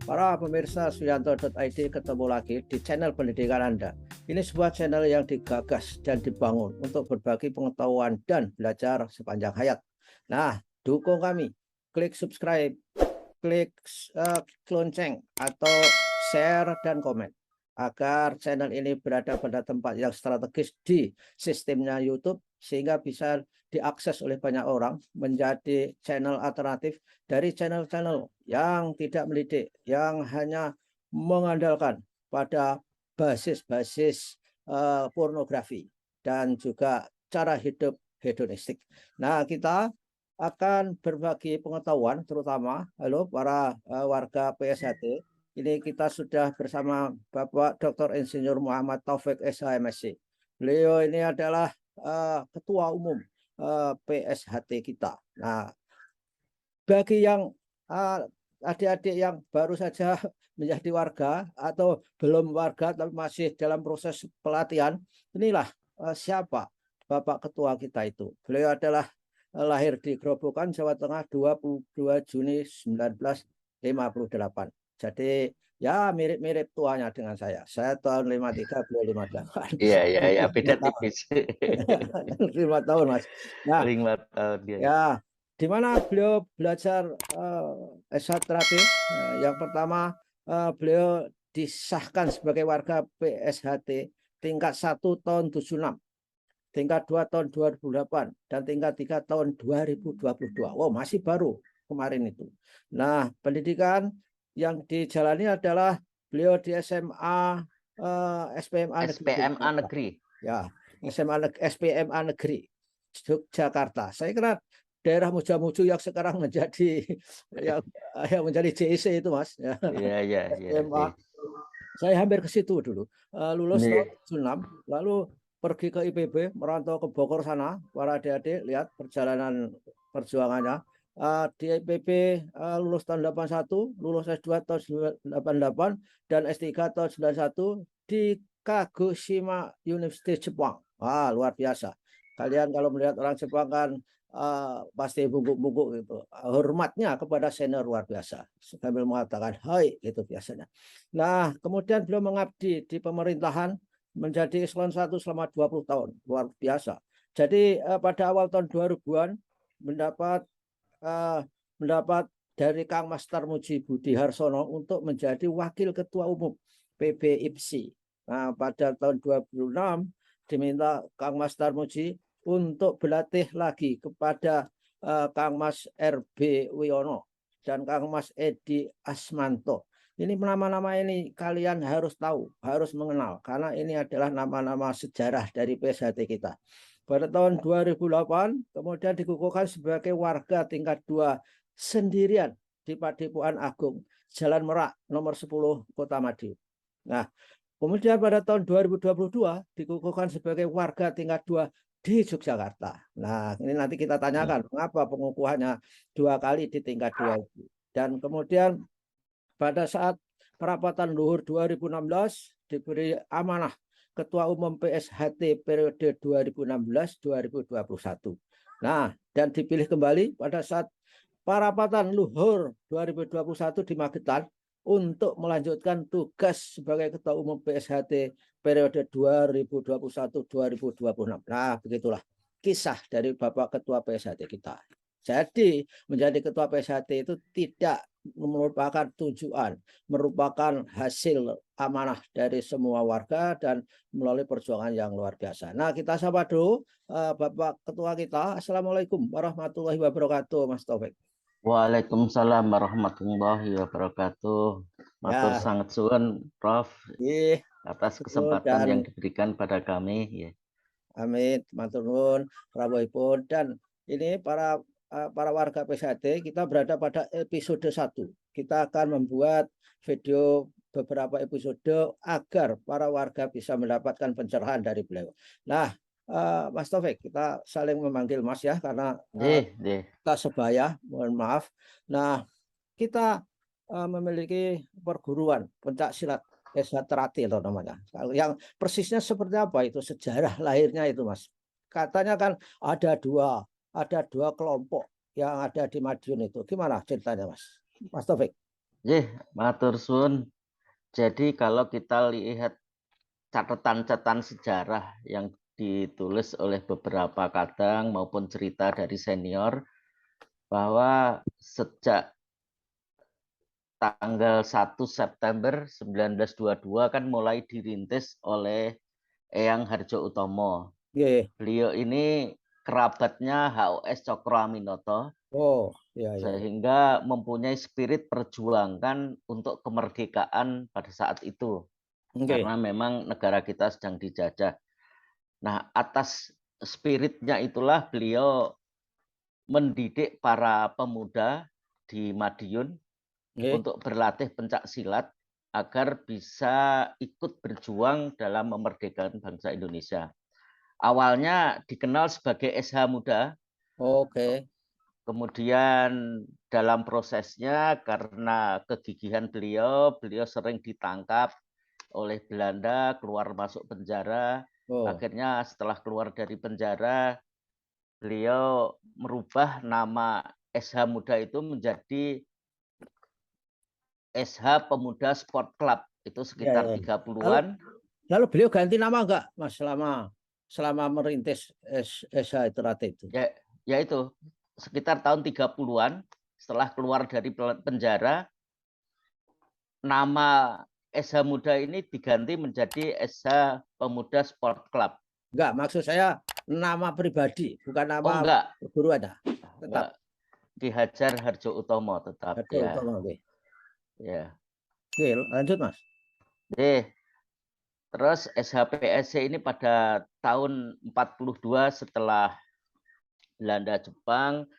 Para pemirsa Suyanto.id, ketemu lagi di channel pendidikan Anda. Ini sebuah channel yang digagas dan dibangun untuk berbagi pengetahuan dan belajar sepanjang hayat. Nah, dukung kami. Klik subscribe, klik lonceng, atau share dan komen agar channel ini berada pada tempat yang strategis di sistemnya YouTube sehingga bisa diakses oleh banyak orang, menjadi channel alternatif dari channel-channel yang tidak mendidik, yang hanya mengandalkan pada basis-basis pornografi dan juga cara hidup hedonistik. Nah, kita akan berbagi pengetahuan, terutama halo para warga PSHT. Ini kita sudah bersama Bapak Dr. Insinyur Muhammad Taufik SHMSC. Beliau ini adalah Ketua Umum PSHT kita. Nah, bagi yang adik-adik yang baru saja menjadi warga atau belum warga tapi masih dalam proses pelatihan, inilah siapa Bapak Ketua kita itu. Beliau adalah lahir di Grobogan, Jawa Tengah 22 Juni 1958. Jadi ya mirip-mirip tuanya dengan saya. Saya tahun 53, beliau 58. Iya, beda tipis. 5 tahun, Mas. Nah, 5 tahun dia. ya, di mana beliau belajar S1 terapi. Yang pertama, beliau disahkan sebagai warga PSHT tingkat 1 tahun 76, tingkat 2 tahun 2008, dan tingkat 3 tahun 2022. Wow, masih baru kemarin itu. Nah, pendidikan yang dijalani adalah beliau di SMA SPMA SPMA Negeri. Ya, SPMA Negeri Yogyakarta. Saya kira daerah Mujamuju yang sekarang menjadi yang menjadi JEC itu, Mas. Iya. SMA. Saya hampir ke situ dulu. Lulus tahun 76, lalu pergi ke IPB, merantau ke Bogor sana. Para adik-adik lihat perjalanan perjuangannya. Di IPB lulus tahun 81, lulus S2 tahun 88, dan S3 tahun 91 di Kagoshima University Jepang. Wah, luar biasa. Kalian kalau melihat orang Jepang kan pasti bungkuk-bungkuk gitu. Hormatnya kepada senior luar biasa. Sambil mengatakan hai gitu biasanya. Nah, kemudian beliau mengabdi di pemerintahan menjadi eselon 1 selama 20 tahun. Luar biasa. Jadi pada awal tahun 2000-an mendapat dari Kang Master Muji Budi Harsono untuk menjadi Wakil Ketua Umum PB-IPSI. Nah, pada tahun 2006 diminta Kang Master Muji untuk berlatih lagi kepada Kang Mas RB Wiono dan Kang Mas Edi Asmanto. Ini nama-nama ini kalian harus tahu, harus mengenal, karena ini adalah nama-nama sejarah dari PSHT kita. Pada tahun 2008, kemudian dikukuhkan sebagai warga tingkat 2 sendirian di Padepokan Agung, Jalan Merak, nomor 10, Kota Madiun. Nah, kemudian pada tahun 2022 dikukuhkan sebagai warga tingkat 2 di Yogyakarta. Nah, ini nanti kita tanyakan mengapa pengukuhannya 2 kali di tingkat 2 itu. Dan kemudian pada saat perapatan luhur 2016 diberi amanah Ketua Umum PSHT periode 2016-2021. Nah, dan dipilih kembali pada saat perapatan luhur 2021 di Magetan untuk melanjutkan tugas sebagai Ketua Umum PSHT periode 2021-2026. Nah, begitulah kisah dari Bapak Ketua PSHT kita. Jadi, menjadi Ketua PSHT itu tidak merupakan tujuan, merupakan hasil amanah dari semua warga dan melalui perjuangan yang luar biasa. Nah, kita sapa dulu Bapak Ketua kita. Assalamualaikum warahmatullahi wabarakatuh, Mas Taufik. Waalaikumsalam warahmatullahi wabarakatuh. Matur sangat suwun, Prof, atas kesempatan yang diberikan pada kami. Ya. Amin, matur nuwun, rawuhipun. Dan ini para warga PSHT, kita berada pada episode 1. Kita akan membuat video beberapa episode agar para warga bisa mendapatkan pencerahan dari beliau. Nah, Mas Taufik, kita saling memanggil Mas ya, karena kita sebaya, mohon maaf. Nah, kita memiliki perguruan pencak silat Eshatrati loh namanya. Yang persisnya seperti apa itu sejarah lahirnya itu, Mas? Katanya kan ada dua kelompok yang ada di Madiun itu. Gimana ceritanya, Mas? Mas Taufik? matur suwun. Jadi kalau kita lihat catatan-catatan sejarah yang ditulis oleh beberapa kadang maupun cerita dari senior, bahwa sejak tanggal 1 September 1922 kan mulai dirintis oleh Eyang Harjo-Utomo. Iya. Beliau ini kerabatnya HOS Cokroaminoto, Oh, iya, iya. sehingga mempunyai spirit perjuangan untuk kemerdekaan pada saat itu. Oke. Karena memang negara kita sedang dijajah. Nah, atas spiritnya itulah beliau mendidik para pemuda di Madiun Oke. untuk berlatih pencak silat agar bisa ikut berjuang dalam memerdekakan bangsa Indonesia. Awalnya dikenal sebagai SH Muda, Oke. kemudian dalam prosesnya karena kegigihan beliau, beliau sering ditangkap oleh Belanda, keluar masuk penjara. Oh, Akhirnya setelah keluar dari penjara, beliau merubah nama SH Muda itu menjadi SH Pemuda Sport Club. Itu iya, sekitar iya. Lalu 30-an. lalu beliau ganti nama enggak, Mas, selama selama merintis SH Ternate itu? Ya, yaitu sekitar tahun 30-an setelah keluar dari penjara, nama SH Muda ini diganti menjadi SH Pemuda Sport Club. Enggak, maksud saya nama pribadi, bukan Oh nama enggak, guru ada. enggak. Tetap Ki Hajar Harjo Utomo tetap Harjo ya. Utomo. Oke. Ya. Oke, lanjut, Mas. Terus SHPSC ini pada tahun 42 setelah Belanda Jepang,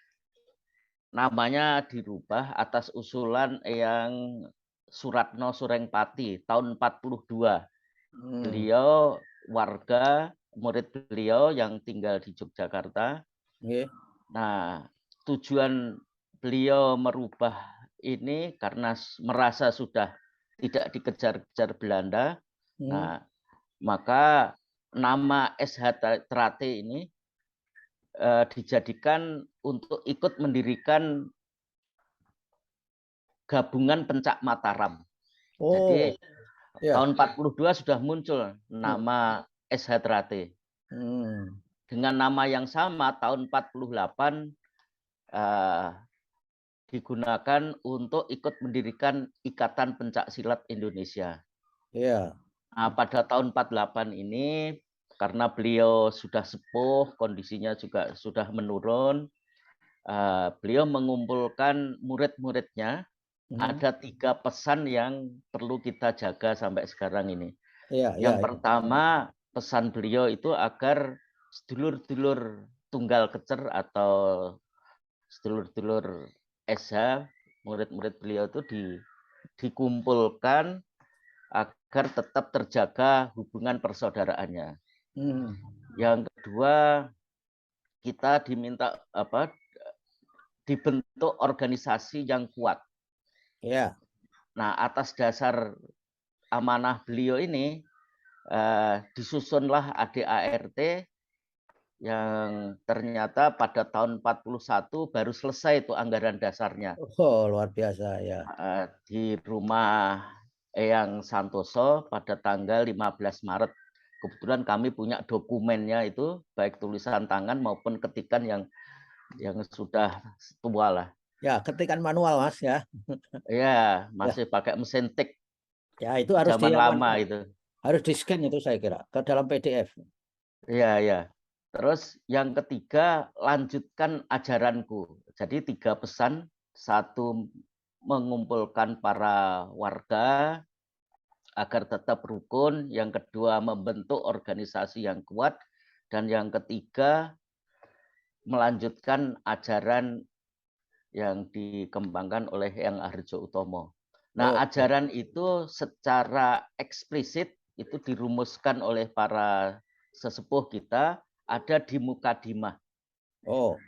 namanya dirubah atas usulan Eyang Suratno Surengpati tahun 42. Beliau warga murid beliau yang tinggal di Yogyakarta. Oke. Nah, tujuan beliau merubah ini karena merasa sudah tidak dikejar-kejar Belanda. Nah, maka nama SH Ternate ini dijadikan untuk ikut mendirikan gabungan Pencak Mataram. Oh, Jadi ya. tahun 42 sudah muncul nama SH Ternate. Dengan nama yang sama tahun 48 digunakan untuk ikut mendirikan Ikatan Pencak Silat Indonesia. Iya. Nah, pada tahun 48 ini karena beliau sudah sepuh, kondisinya juga sudah menurun, beliau mengumpulkan murid-muridnya. Ada 3 pesan yang perlu kita jaga sampai sekarang ini. Iya, iya, Yang iya. pertama, pesan beliau itu agar sedulur-sedulur tunggal kecer atau sedulur-sedulur SH, murid-murid beliau itu dikumpulkan agar tetap terjaga hubungan persaudaraannya. Yang kedua, kita diminta dibentuk organisasi yang kuat. Ya. Nah, atas dasar amanah beliau ini disusunlah ADART yang ternyata pada tahun 41 baru selesai itu anggaran dasarnya. Oh, luar biasa ya. Di rumah Eyang Santoso pada tanggal 15 Maret. Kebetulan kami punya dokumennya itu, baik tulisan tangan maupun ketikan yang sudah tua lah. Ya, ketikan manual, Mas ya. Ya, Ya, masih pakai mesin tik ya itu harus zaman lama itu. harus di-scan itu saya kira ke dalam PDF. Iya, ya. Terus yang ketiga, lanjutkan ajaranku. Jadi 3 pesan, satu mengumpulkan para warga agar tetap rukun, yang kedua membentuk organisasi yang kuat, dan yang ketiga melanjutkan ajaran yang dikembangkan oleh Eyang Harjo Utomo. Nah, Oh, ajaran itu secara eksplisit itu dirumuskan oleh para sesepuh kita ada di Mukadimah. oh,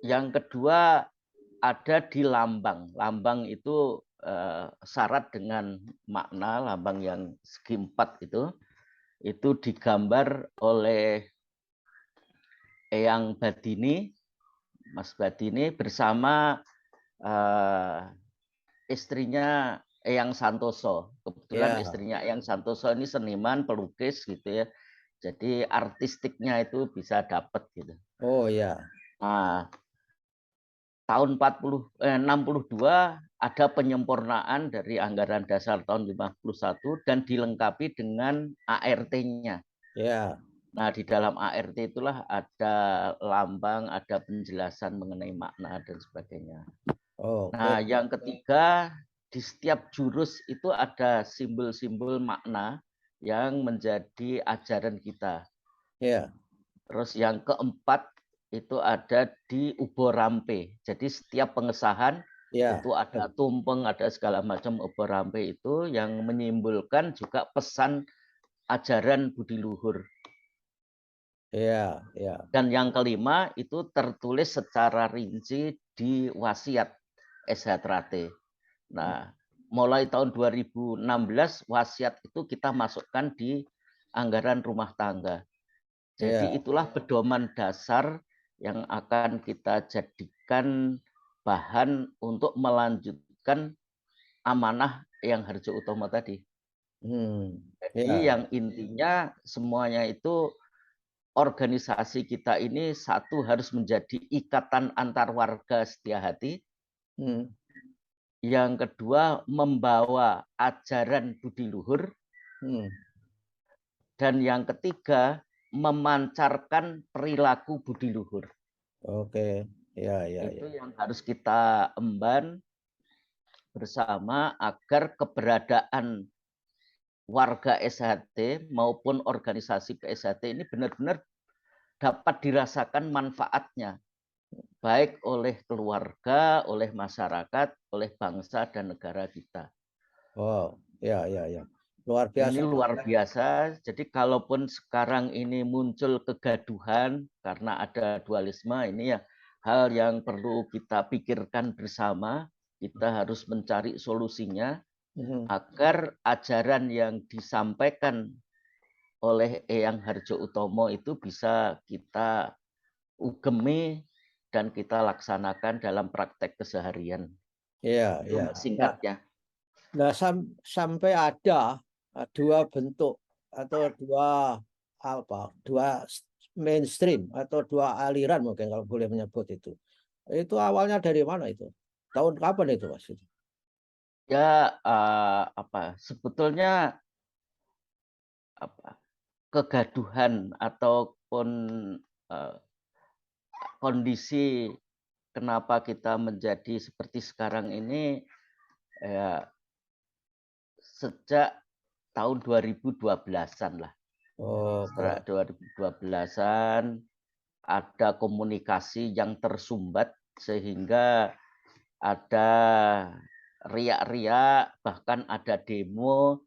Yang kedua ada di lambang. Lambang itu syarat dengan makna lambang yang segi 4 itu digambar oleh Eyang Badini, Mas Badini bersama istrinya Eyang Santoso. Kebetulan Ya. istrinya Eyang Santoso ini seniman, pelukis gitu ya. Jadi artistiknya itu bisa dapat gitu. Oh ya. Nah, tahun 62 ada penyempurnaan dari anggaran dasar tahun 51 dan dilengkapi dengan ART-nya. Ya. Nah, di dalam ART itulah ada lambang, ada penjelasan mengenai makna dan sebagainya. Oke. Nah, yang ketiga, di setiap jurus itu ada simbol-simbol makna yang menjadi ajaran kita. Ya. Terus yang keempat itu ada di Uborampe. Jadi setiap pengesahan Ya. itu ada tumpeng, ada segala macam Uborampe itu yang menyimbolkan juga pesan ajaran budi luhur. Ya. Ya. Dan yang kelima itu tertulis secara rinci di wasiat SH. Nah, mulai tahun 2016 wasiat itu kita masukkan di anggaran rumah tangga. Jadi Ya. itulah pedoman dasar yang akan kita jadikan bahan untuk melanjutkan amanah yang Harjo Utomo tadi. Jadi Ya. yang intinya semuanya itu organisasi kita ini satu harus menjadi ikatan antar warga setia hati. Hmm. Yang kedua membawa ajaran budi luhur. Hmm. Dan yang ketiga memancarkan perilaku budi luhur. Oke. Ya. Ya. Ya. Itu yang harus kita emban bersama agar keberadaan warga SHT maupun organisasi SHT ini benar-benar dapat dirasakan manfaatnya, baik oleh keluarga, oleh masyarakat, oleh bangsa dan negara kita. Oh. Ya. Ya. Ya. Luar Ini biasa. luar biasa. Jadi kalaupun sekarang ini muncul kegaduhan karena ada dualisme, ini ya hal yang perlu kita pikirkan bersama. Kita harus mencari solusinya Hmm. agar ajaran yang disampaikan oleh Eyang Harjo Utomo itu bisa kita ugemi dan kita laksanakan dalam praktek keseharian. Ya. Itu Ya. Mas Nah, singkatnya. nah sampai ada dua bentuk atau dua mainstream atau dua aliran mungkin kalau boleh menyebut itu. Itu awalnya dari mana itu? Tahun kapan itu, Mas? Ya sebetulnya apa kegaduhan ataupun eh, kondisi kenapa kita menjadi seperti sekarang ini ya, sejak tahun 2012-an lah. Oke. Setelah 2012-an ada komunikasi yang tersumbat sehingga ada riak-riak, bahkan ada demo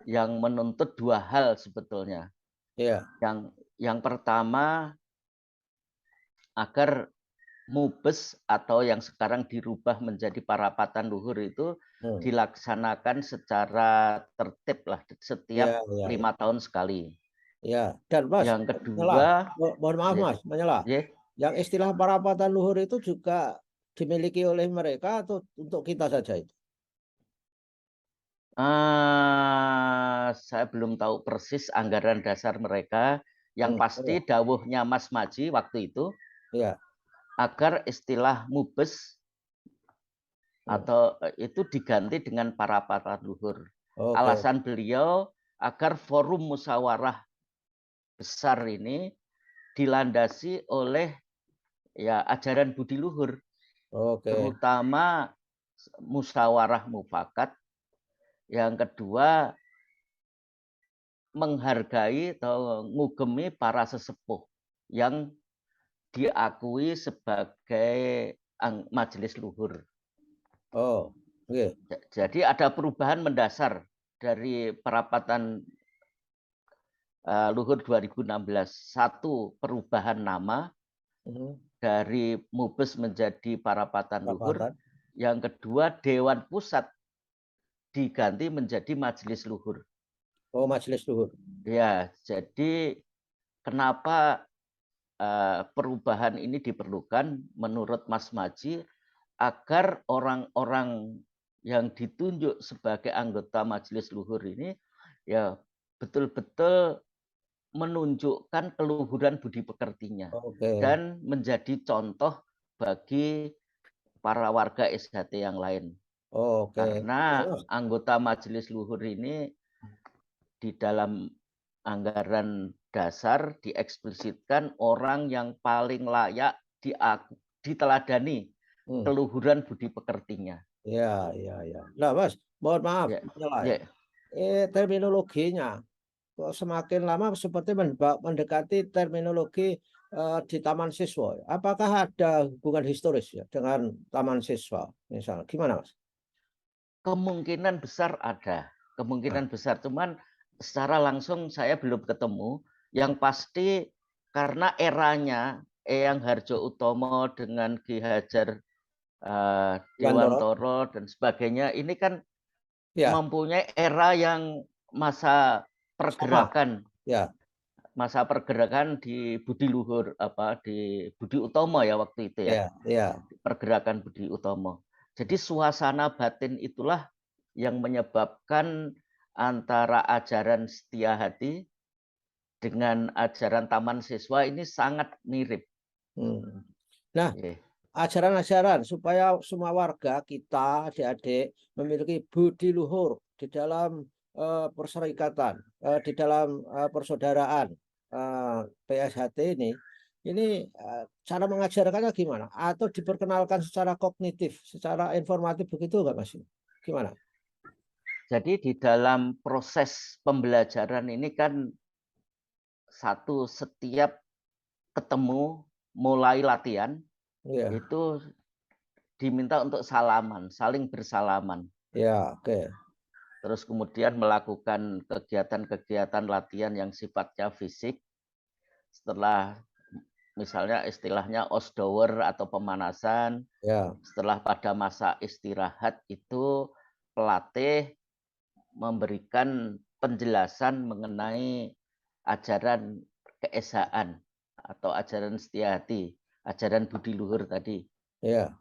yang menuntut dua hal sebetulnya. Iya. Yang pertama agar Mubes atau yang sekarang dirubah menjadi parapatan luhur itu Hmm. dilaksanakan secara tertib lah setiap Iya, iya, iya. 5 tahun sekali. Iya. Dan Mas, Yang menyelah, kedua, mohon maaf ya, Mas, menyelah. ya, Yang istilah parapatan luhur itu juga dimiliki oleh mereka atau untuk kita saja itu? saya belum tahu persis anggaran dasar mereka. Yang pasti Iya. dawuhnya Mas Maji waktu itu Iya. agar istilah Mubes Hmm. atau itu diganti dengan parapatan luhur. Oke. Alasan beliau agar forum musyawarah besar ini dilandasi oleh ya ajaran budi luhur, Oke. terutama musyawarah mufakat. Yang kedua menghargai atau ngugemi para sesepuh yang diakui sebagai majelis luhur. Oh, oke. Jadi ada perubahan mendasar dari perapatan luhur 2016. Satu, perubahan nama Mhm. dari Mubes menjadi Parapatan Luhur. Perapatan. Yang kedua, Dewan Pusat diganti menjadi Majelis Luhur. Oh, majelis luhur. Ya, jadi kenapa perubahan ini diperlukan menurut Mas Maji agar orang-orang yang ditunjuk sebagai anggota Majelis Luhur ini ya betul-betul menunjukkan keluhuran budi pekertinya Oke, dan menjadi contoh bagi para warga SHT yang lain. oke. Karena anggota Majelis Luhur ini di dalam anggaran dasar dieksplisitkan orang yang paling layak diteladani Hmm. keluhuran budi pekertinya. Ya, ya, ya. Nah, Mas, mohon maaf, Ya, menyelah ya. ya. Terminologinya kok semakin lama seperti mendekati terminologi di taman siswa. Apakah ada hubungan historis ya dengan taman siswa? Misalnya, gimana, Mas? Kemungkinan besar ada, Nah, kemungkinan besar. Cuman secara langsung saya belum ketemu. Yang pasti karena eranya Eyang Harjo Utomo dengan Ki Hajar Wantoro? Dewantoro dan sebagainya, ini kan Ya, mempunyai era yang masa sama. pergerakan, Ya, masa pergerakan di Budi Luhur, di Budi Utomo ya waktu itu ya, ya, ya. pergerakan Budi Utomo. Jadi suasana batin itulah yang menyebabkan antara ajaran setia hati dengan ajaran taman siswa ini sangat mirip. Hmm. Nah, Yeah. ajaran-ajaran supaya semua warga kita, adik-adik, memiliki budi luhur di dalam perserikatan, di dalam persaudaraan PSHT ini cara mengajarkannya gimana? Atau diperkenalkan secara kognitif, secara informatif begitu nggak Mas? Gimana? Jadi di dalam proses pembelajaran ini kan setiap ketemu mulai latihan Iya, itu diminta untuk salaman, saling bersalaman. ya, oke, Terus kemudian melakukan kegiatan-kegiatan latihan yang sifatnya fisik. Setelah misalnya istilahnya osdower atau pemanasan, ya, setelah pada masa istirahat itu pelatih memberikan penjelasan mengenai ajaran keesaan atau ajaran setia hati, ajaran budi luhur tadi. ya.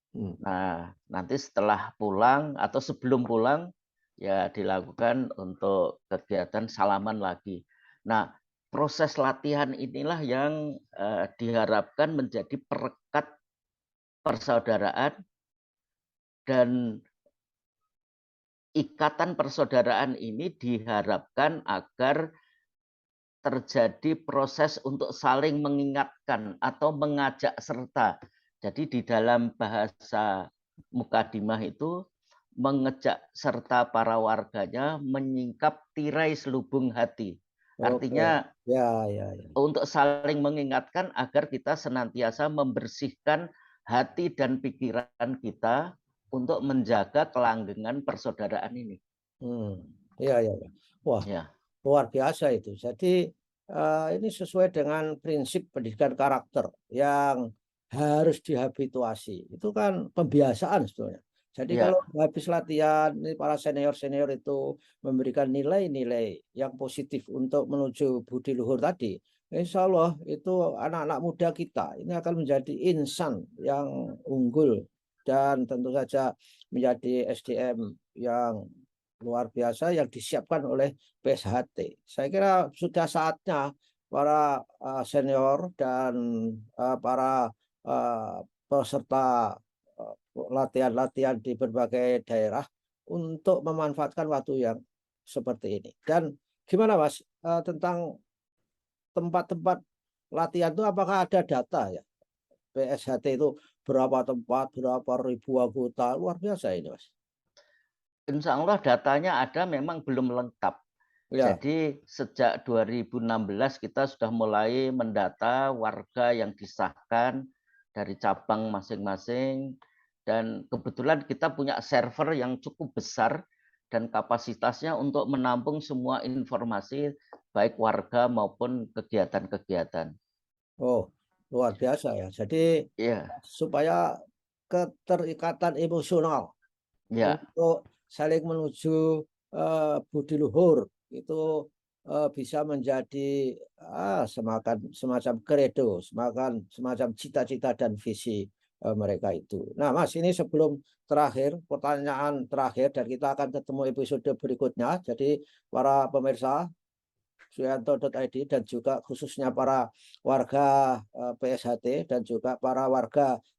Hmm. Nah, nanti setelah pulang atau sebelum pulang ya dilakukan untuk kegiatan salaman lagi. Nah, proses latihan inilah yang diharapkan menjadi perekat persaudaraan dan ikatan persaudaraan ini diharapkan agar terjadi proses untuk saling mengingatkan atau mengajak serta. Jadi di dalam bahasa mukadimah itu mengejak serta para warganya menyingkap tirai selubung hati. Oke, Artinya ya, ya, ya. untuk saling mengingatkan agar kita senantiasa membersihkan hati dan pikiran kita untuk menjaga kelanggengan persaudaraan ini. Hmm. Ya, ya, ya. Wah, Ya, luar biasa itu. Jadi ini sesuai dengan prinsip pendidikan karakter yang harus dihabituasi. Itu kan pembiasaan sebetulnya. Jadi kalau ya, habis latihan, ini para senior-senior itu memberikan nilai-nilai yang positif untuk menuju budi luhur tadi, insya Allah itu anak-anak muda kita ini akan menjadi insan yang unggul dan tentu saja menjadi SDM yang luar biasa yang disiapkan oleh PSHT. Saya kira sudah saatnya para senior dan para peserta latihan-latihan di berbagai daerah untuk memanfaatkan waktu yang seperti ini. Dan gimana Mas tentang tempat-tempat latihan itu apakah ada data ya? PSHT itu berapa tempat, berapa ribu anggota, luar biasa ini Mas. insya Allah datanya ada memang belum lengkap. Ya, Jadi sejak 2016 kita sudah mulai mendata warga yang disahkan dari cabang masing-masing dan kebetulan kita punya server yang cukup besar dan kapasitasnya untuk menampung semua informasi baik warga maupun kegiatan-kegiatan. oh luar biasa ya. Jadi Iya, supaya keterikatan emosional ya, untuk saling menuju budi luhur itu bisa menjadi semacam kredo, semacam cita-cita dan visi mereka itu. Nah, Mas, ini sebelum terakhir, pertanyaan terakhir, dan kita akan ketemu episode berikutnya. Jadi para pemirsa suyanto.id dan juga khususnya para warga PSHT dan juga para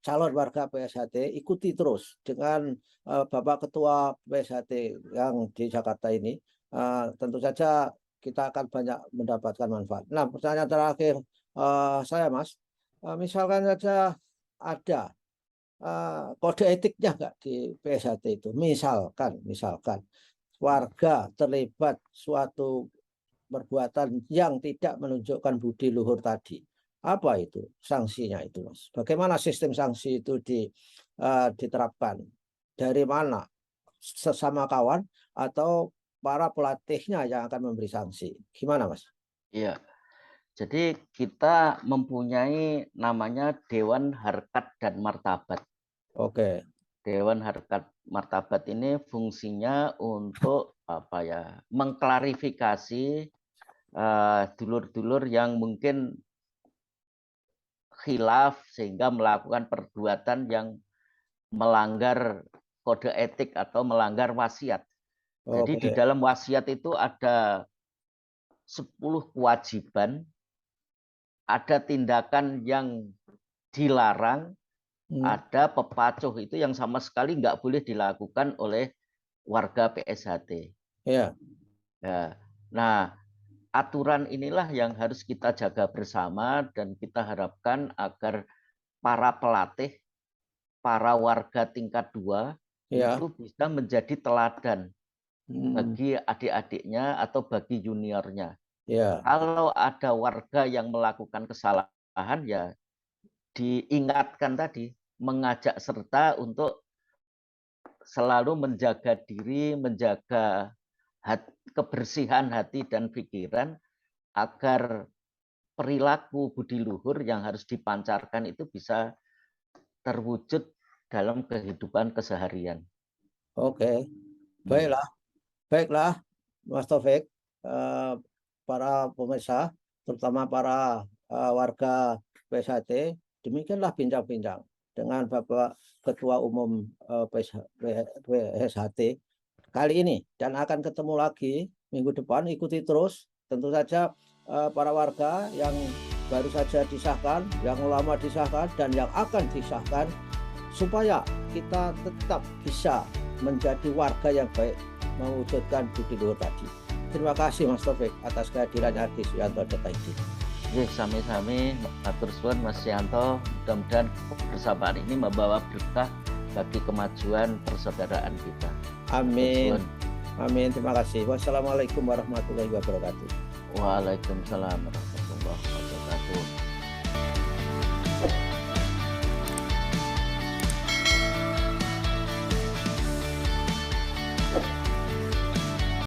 calon warga PSHT, ikuti terus dengan Bapak Ketua PSHT yang di Jakarta ini. Tentu saja kita akan banyak mendapatkan manfaat. Nah, pertanyaan terakhir saya, Mas, misalkan saja ada kode etiknya nggak di PSHT itu, misalkan warga terlibat suatu perbuatan yang tidak menunjukkan budi luhur tadi, apa itu sanksinya itu, Mas? Bagaimana sistem sanksi itu diterapkan? Dari mana? Sesama kawan atau para pelatihnya yang akan memberi sanksi? Gimana, Mas? Iya. Jadi kita mempunyai namanya Dewan Harkat dan Martabat. Oke. Dewan Harkat Martabat ini fungsinya untuk mengklarifikasi dulur-dulur yang mungkin khilaf sehingga melakukan perbuatan yang melanggar kode etik atau melanggar wasiat. Jadi di dalam wasiat itu ada 10 kewajiban, ada tindakan yang dilarang, ada pepacuh itu yang sama sekali nggak boleh dilakukan oleh warga PSHT. Ya. Nah, aturan inilah yang harus kita jaga bersama dan kita harapkan agar para pelatih, para warga tingkat 2 itu bisa menjadi teladan bagi adik-adiknya atau bagi juniornya. Kalau ada warga yang melakukan kesalahan, ya diingatkan tadi, mengajak serta untuk selalu menjaga diri, menjaga kebersihan hati dan pikiran agar perilaku budi luhur yang harus dipancarkan itu bisa terwujud dalam kehidupan keseharian. Oke, baiklah, Mas Taufik, para pemirsa, terutama para warga PSHT, demikianlah bincang-bincang dengan Bapak Ketua Umum PSHT kali ini, dan akan ketemu lagi minggu depan. Ikuti terus, tentu saja para warga yang baru saja disahkan, yang lama disahkan, dan yang akan disahkan, supaya kita tetap bisa menjadi warga yang baik, mewujudkan budi luhur tadi. Terima kasih Mas Taufik atas kehadirannya di suyanto.id. Sami-sami, matur suwun Mas Yanto. Mudah-mudahan persamaan ini membawa berkah bagi kemajuan persaudaraan kita. Amin. Amin. Terima kasih. Wassalamualaikum warahmatullahi wabarakatuh. Waalaikumsalam warahmatullahi wabarakatuh.